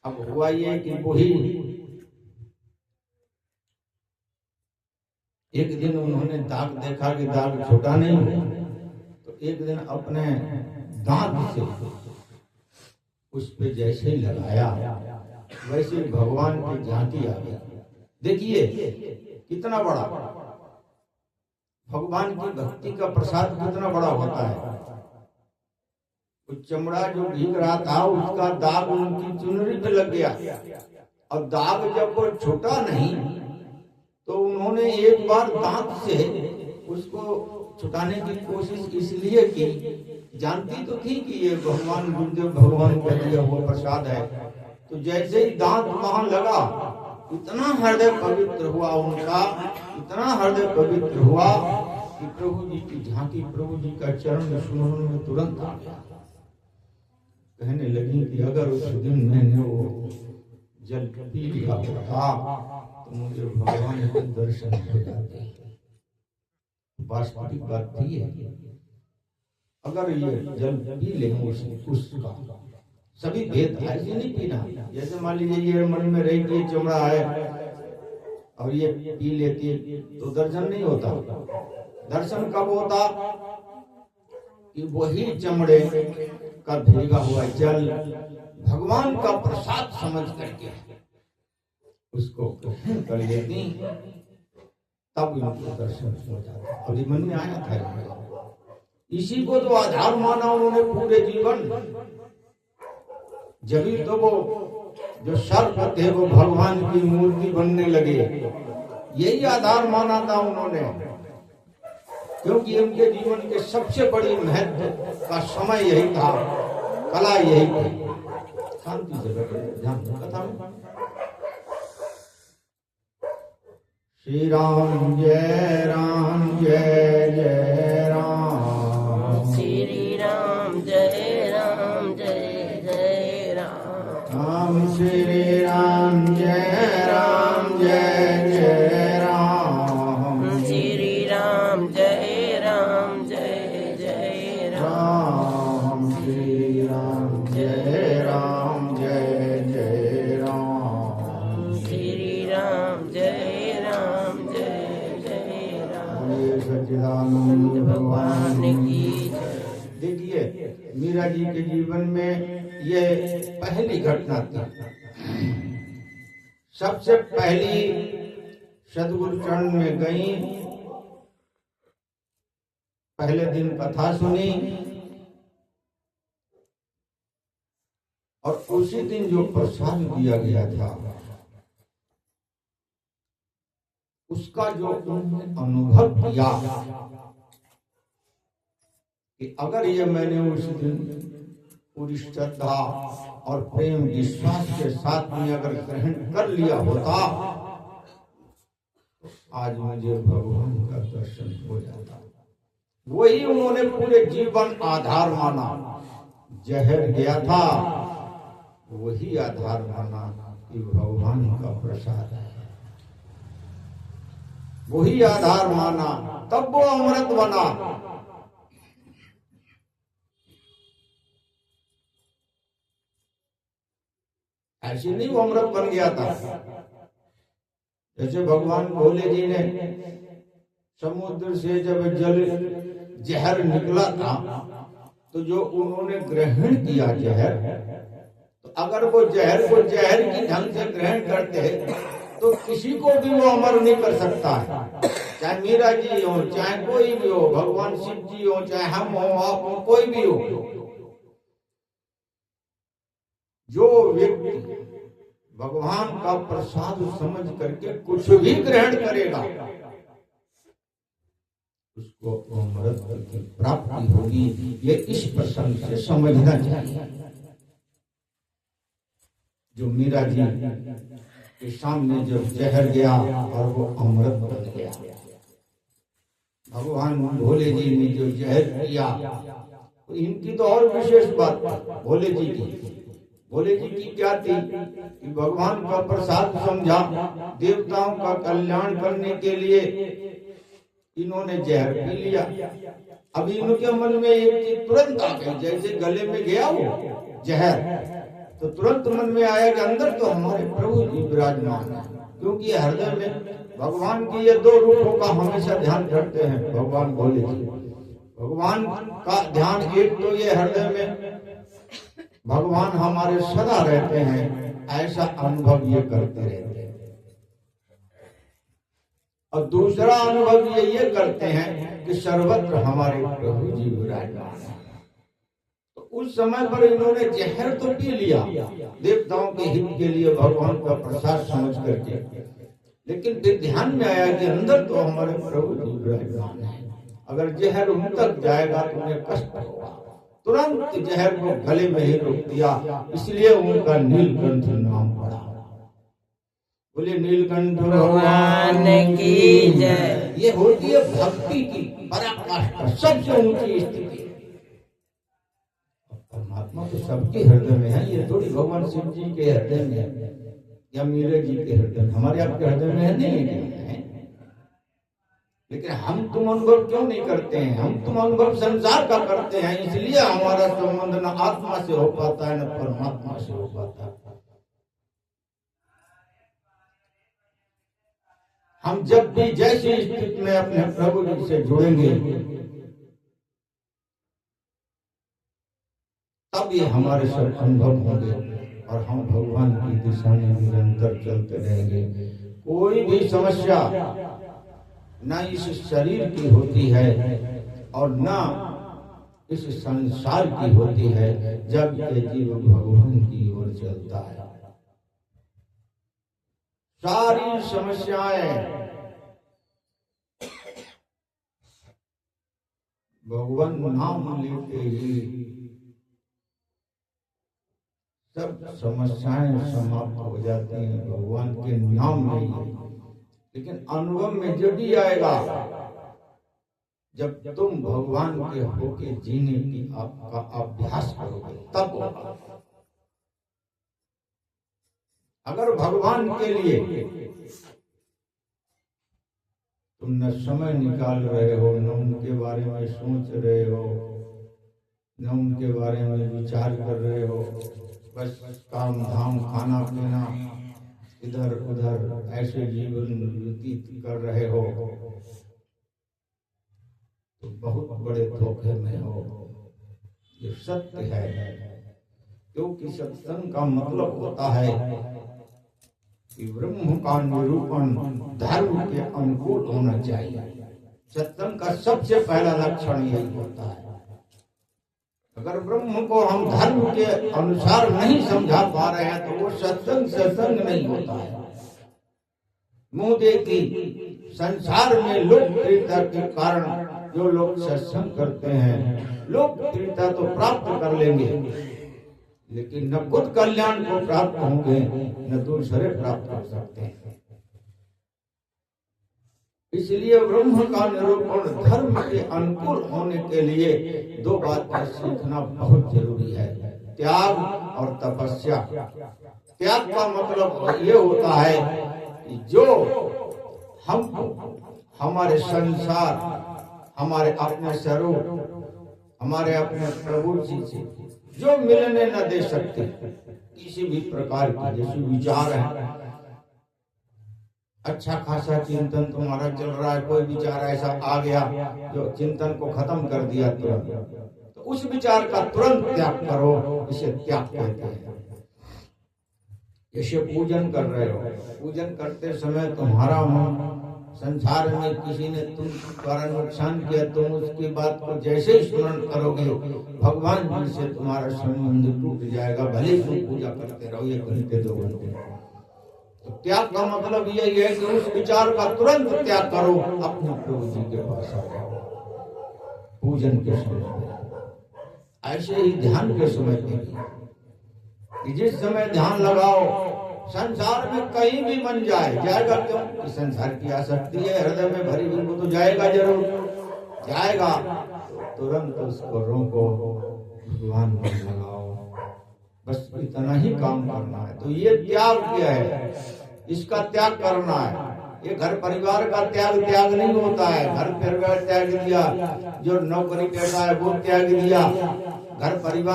अब हुआ ये कि वही एक दिन उन्होंने दाग देखा कि दाग छोटा नहीं है, तो एक दिन अपने दांत से उस पे जैसे ही लगाया वैसे भगवान की झांकी आ गई। देखिए कितना बड़ा भगवान की भक्ति का प्रसाद कितना बड़ा होता है। वो चमड़ा जो भीग रहा था उसका दाग उनकी चुनरी पे लग गया, और दाग जब वो छोटा नहीं तो उन्होंने एक बार दांत से उसको छुटाने की कोशिश इसलिए की, जानती तो थी कि ये भगवान गुरुदेव भगवान का दिया हुआ प्रसाद है। तो जैसे ही दांत वहां लगा इतना हृदय पवित्र हुआ उनका, इतना हृदय पवित्र हुआ कि प्रभु जी की झांकी, प्रभु जी का चरण सुमन में तुरंत आ गया। कहने लगी कि अगर उस दिन मैंने वो जल पी लिया होता तो मुझे भगवान के दर्शन हो जाते। वास्तविक बात थी है, अगर ये जल पी ले उसका सभी भेद ऐसे नहीं पीना। जैसे मान लीजिए ये मन में रही कि चमड़ा है और ये पी लेती तो दर्शन नहीं होता। दर्शन कब होता कि वही चमड़े का भीगा हुआ जल भगवान का प्रसाद समझ करके उसको कर लेती, तब उनको दर्शन हो जाता। अभी मन में आया था, इसी को तो आधार माना उन्होंने पूरे जीवन। जब तो वो जो सर्प थे वो भगवान की मूर्ति बनने लगे, यही आधार माना था उन्होंने, क्योंकि उनके जीवन के सबसे बड़ी महत्व का समय यही था, कला यही थी। शांति से कथा में श्री राम जय जय राम, श्री राम जय जय राम, श्री राम जय जय राम, श्री राम जय जय राम, श्री राम जय जय राम, श्री राम जय जय राम। सच्चिदानंद भगवान की देखिए मीरा जी के जीवन में ये पहली घटना थी। सबसे पहली सदगुरु चरण में गई, पहले दिन कथा सुनी और उसी दिन जो प्रसाद दिया गया था उसका जो उन्होंने अनुभव किया कि अगर ये मैंने उस दिन पूरी श्रद्धा और प्रेम विश्वास के साथ में अगर ग्रहण कर लिया होता तो आज मुझे भगवान का दर्शन हो जाता। वही उन्होंने पूरे जीवन आधार माना। जहर गया था वही आधार माना कि भगवान का प्रसाद है, वही आधार माना, तब वो अमृत बना। ऐसे नहीं वो अमृत बन गया था। जैसे भगवान भोले जी ने समुद्र से जब जल जहर निकला था तो जो उन्होंने ग्रहण किया जहर, तो अगर वो जहर को जहर की ढंग से ग्रहण करते तो किसी को भी वो अमर नहीं कर सकता है। चाहे मीरा जी हो, चाहे कोई भी हो, भगवान शिव जी हो, चाहे हम हो, आप हो, कोई भी हो, जो व्यक्ति भगवान का प्रसाद समझ करके कुछ भी ग्रहण करेगा उसको अमृत की प्राप्ति होगी। ये इस प्रसंग से समझना चाहिए। जो मीरा जी के सामने जब जहर गया और वो अमृत बन गया, भगवान भोले जी ने जो जहर किया, तो इनकी तो और विशेष बात भोले जी की। भोले जी की क्या थी कि भगवान का प्रसाद समझा, देवताओं का कल्याण करने के लिए इन्होंने जहर पी लिया। अभी इनके मन में एक चीज तुरंत आ गई, जैसे गले में गया वो जहर, तो तुरंत मन में आया कि अंदर तो हमारे प्रभु जी विराजमान है, क्योंकि हृदय में भगवान के ये दो रूपों का हमेशा ध्यान करते हैं। भगवान भोले जी, भगवान का ध्यान एक तो ये हृदय में भगवान हमारे सदा रहते हैं, ऐसा अनुभव ये करते रहते हैं। और दूसरा अनुभव ये करते हैं कि सर्वत्र हमारे प्रभु जी विराजमान है। तो उस समय पर इन्होंने जहर तो पी लिया देवताओं के हित के लिए, भगवान का प्रसाद समझ करके, लेकिन फिर ध्यान में आया कि अंदर तो हमारे प्रभु जी विराजमान है, अगर जहर उन तक जाएगा तो उन्हें कष्ट होगा। तुरंत जहर को गले में ही रोक दिया, इसलिए उनका नीलकंठ नाम पड़ा। बोले नीलकंठ भगवान की जय। ये होती है भक्ति की पराकाष्ठा, सबसे ऊंची स्थिति। परमात्मा तो सबके हृदय में है, ये थोड़ी भगवान शिव जी के हृदय में है या मीरा जी के हृदय में, हमारे आपके हृदय में है नहीं है। लेकिन हम तुम अनुभव क्यों नहीं करते हैं? हम तुम अनुभव संसार का करते हैं, इसलिए हमारा संबंध न आत्मा से हो पाता है न परमात्मा से हो पाता है। हम जब भी जैसी स्थिति में अपने प्रभु जी से जुड़ेंगे तब ये हमारे सब अनुभव होंगे और हम भगवान की दिशा में निरंतर चलते रहेंगे। कोई भी समस्या न इस शरीर की होती है और न इस संसार की होती है जब ये जीव भगवान की ओर चलता है। सारी समस्याएं भगवान नाम लेते ही सब समस्याएं समाप्त हो जाती हैं भगवान के नाम में ही। लेकिन अनुभव में जब भी आएगा जब तुम भगवान के होके जीने की आपका अभ्यास करोगे तब होगा। अगर भगवान के लिए तुम न समय निकाल रहे हो, न उनके बारे में सोच रहे हो, न उनके बारे में विचार कर रहे हो, बस काम धाम खाना पीना इधर उधर ऐसे जीवन व्यतीत कर रहे हो तो बहुत बड़े धोखे में हो। ये सत्य है, क्योंकि सत्संग का मतलब होता है कि ब्रह्म का निरूपण धर्म के अनुकूल होना चाहिए। सत्संग का सबसे पहला लक्षण यही होता है। अगर ब्रह्म को हम धर्म के अनुसार नहीं समझा पा रहे हैं तो वो सत्संग नहीं होता है। मुंह देखी संसार में लोकप्रियता के कारण जो लोग सत्संग करते हैं लोकप्रियता तो प्राप्त कर लेंगे, लेकिन न खुद कल्याण को प्राप्त होंगे न दूसरे प्राप्त कर सकते हैं। इसलिए ब्रह्म का निरूपण धर्म के अनुकूल होने के लिए दो बातें सीखना बहुत जरूरी है, त्याग और तपस्या। त्याग का मतलब ये होता है कि जो हमको हमारे संसार, हमारे अपने स्वरूप, हमारे अपने प्रभु जी से जो मिलने न दे सकते, किसी भी प्रकार के जैसे विचार है, अच्छा खासा चिंतन तुम्हारा चल रहा है, कोई विचार ऐसा आ गया जो चिंतन को खत्म कर दिया तुरंत, तो उस विचार का तुरंत त्याग करो, इसे त्याग कहते हैं। जैसे पूजन कर रहे हो, पूजन करते समय तुम्हारा मन संसार में किसी ने तुम द्वारा नुकसान किया, तुम उसकी बात को जैसे ही स्मरण करोगे भगवान जी से तुम्हारा संबंध टूट जाएगा, भले तुम पूजा करते रहो 1 घंटे 2 घंटे। तो त्याग का मतलब यही है कि उस विचार का तुरंत त्याग करो, अपने प्रभु जी के पास आ जाओ। पूजन के समय ऐसे ही ध्यान के समय कि जिस समय ध्यान लगाओ संसार में कहीं भी मन जाएगा क्यों? कि संसार की आसक्ति है हृदय में भरी हुई, वो तो जाएगा, जरूर जाएगा, तुरंत उसको रोको, भगवान में लगाओ, बस इतना ही काम करना है। तो ये त्याग क्या है? इसका त्याग करना है। ये घर परिवार का त्याग नहीं होता है। घर परिवार त्याग दिया, जो नौकरी पेशा है वो त्याग दिया, घर परिवार